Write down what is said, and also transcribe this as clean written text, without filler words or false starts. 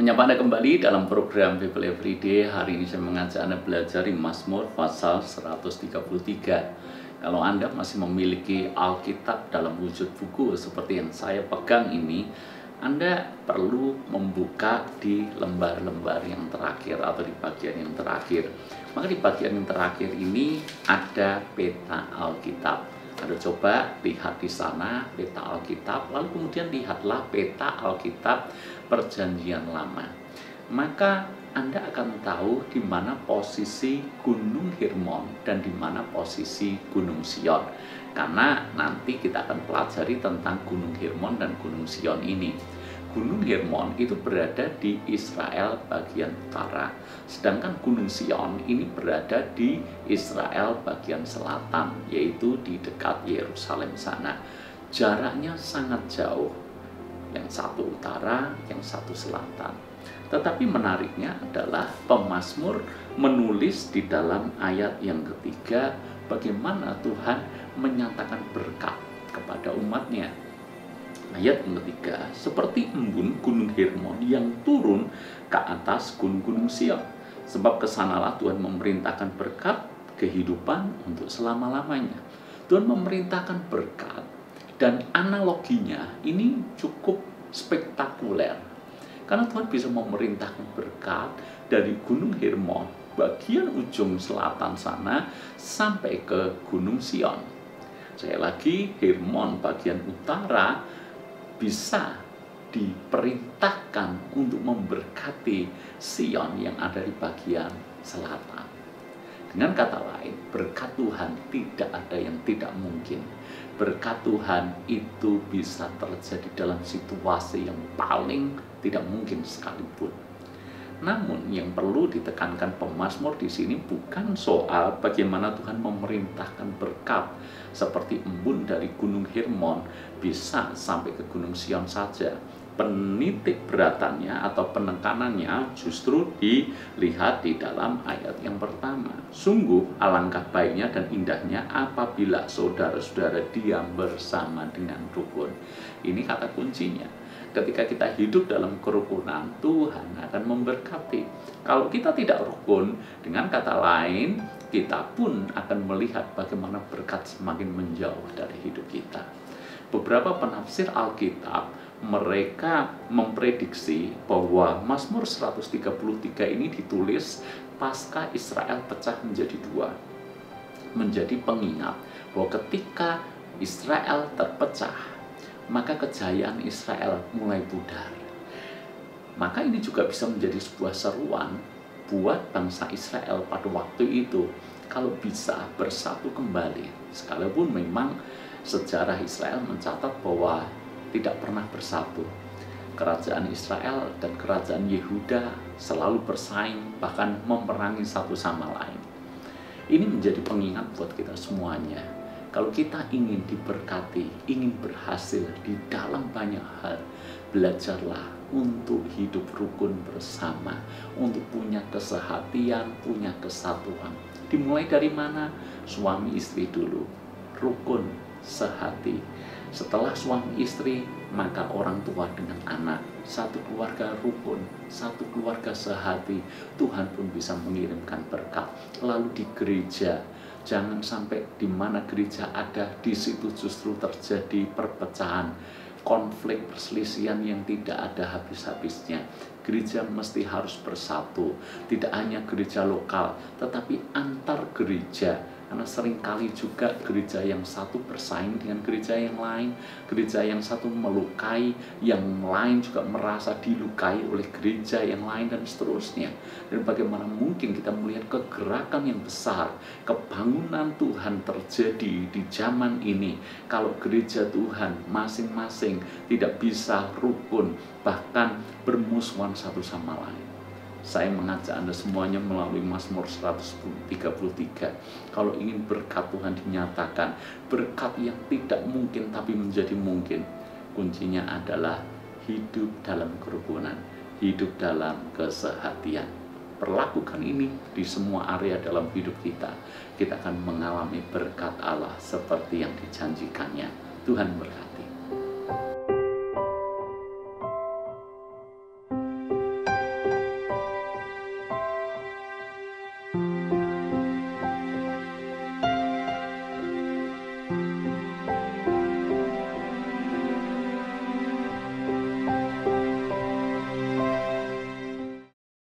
Menyapa Anda kembali dalam program Bible Everyday. Hari ini saya mengajak Anda belajar di Mazmur pasal 133. Kalau Anda masih memiliki Alkitab dalam wujud buku seperti yang saya pegang ini, Anda perlu membuka di lembar-lembar yang terakhir atau di bagian yang terakhir. Maka di bagian yang terakhir ini ada peta Alkitab. Anda coba lihat di sana peta Alkitab, lalu kemudian lihatlah peta Alkitab Perjanjian Lama. Maka Anda akan tahu di mana posisi Gunung Hermon dan di mana posisi Gunung Sion. Karena nanti kita akan pelajari tentang Gunung Hermon dan Gunung Sion ini. Gunung Hermon itu berada di Israel bagian utara, sedangkan Gunung Sion ini berada di Israel bagian selatan, yaitu di dekat Yerusalem sana. Jaraknya sangat jauh, yang satu utara, yang satu selatan. Tetapi menariknya adalah pemazmur menulis di dalam ayat yang ketiga bagaimana Tuhan menyatakan berkat kepada umatnya. Ayat yang ketiga, seperti embun Gunung Hermon yang turun ke atas gunung-gunung Sion. Sebab kesanalah Tuhan memerintahkan berkat kehidupan untuk selama-lamanya. Tuhan memerintahkan berkat, dan analoginya ini cukup spektakuler. Karena Tuhan bisa memerintahkan berkat dari Gunung Hermon, bagian ujung selatan sana, sampai ke Gunung Sion. Sekali lagi, Hermon bagian utara bisa diperintahkan untuk memberkati Sion yang ada di bagian selatan. Dengan kata lain, berkat Tuhan tidak ada yang tidak mungkin. Berkat Tuhan itu bisa terjadi dalam situasi yang paling tidak mungkin sekalipun. Namun yang perlu ditekankan pemazmur di sini bukan soal bagaimana Tuhan memerintahkan berkat seperti embun dari Gunung Hermon bisa sampai ke Gunung Sion saja. Penitik beratannya atau penekanannya justru dilihat di dalam ayat yang pertama. Sungguh alangkah baiknya dan indahnya apabila saudara-saudara diam bersama dengan rukun. Ini kata kuncinya. Ketika kita hidup dalam kerukunan, Tuhan akan memberkati. Kalau kita tidak rukun, dengan kata lain, kita pun akan melihat bagaimana berkat semakin menjauh dari hidup kita. Beberapa penafsir Alkitab, mereka memprediksi bahwa Mazmur 133 ini ditulis pasca Israel pecah menjadi dua. Menjadi pengingat bahwa ketika Israel terpecah, maka kejayaan Israel mulai pudar. Maka ini juga bisa menjadi sebuah seruan buat bangsa Israel pada waktu itu, kalau bisa bersatu kembali. Sekalipun memang sejarah Israel mencatat bahwa tidak pernah bersatu. Kerajaan Israel dan kerajaan Yehuda selalu bersaing, bahkan memerangi satu sama lain. Ini menjadi pengingat buat kita semuanya. Kalau kita ingin diberkati, ingin berhasil di dalam banyak hal, belajarlah untuk hidup rukun bersama, untuk punya kesehatian, punya kesatuan. Dimulai dari mana? Suami istri dulu, rukun, sehati. Setelah suami istri, maka orang tua dengan anak. Satu keluarga rukun, satu keluarga sehati. Tuhan pun bisa mengirimkan berkat. Lalu di gereja, jangan sampai di mana gereja ada, di situ justru terjadi perpecahan, konflik, perselisihan yang tidak ada habis-habisnya. Gereja mesti harus bersatu, tidak hanya gereja lokal, tetapi antar gereja. Karena seringkali juga gereja yang satu bersaing dengan gereja yang lain, gereja yang satu melukai, yang lain juga merasa dilukai oleh gereja yang lain, dan seterusnya. Dan bagaimana mungkin kita melihat kegerakan yang besar, kebangunan Tuhan terjadi di zaman ini, kalau gereja Tuhan masing-masing tidak bisa rukun, bahkan bermusuhan satu sama lain. Saya mengajak Anda semuanya melalui Mazmur 133. Kalau ingin berkat Tuhan dinyatakan, berkat yang tidak mungkin tapi menjadi mungkin, kuncinya adalah hidup dalam kerukunan, hidup dalam kesehatian. Perlakukan ini di semua area dalam hidup kita. Kita akan mengalami berkat Allah seperti yang dijanjikannya. Tuhan berkati.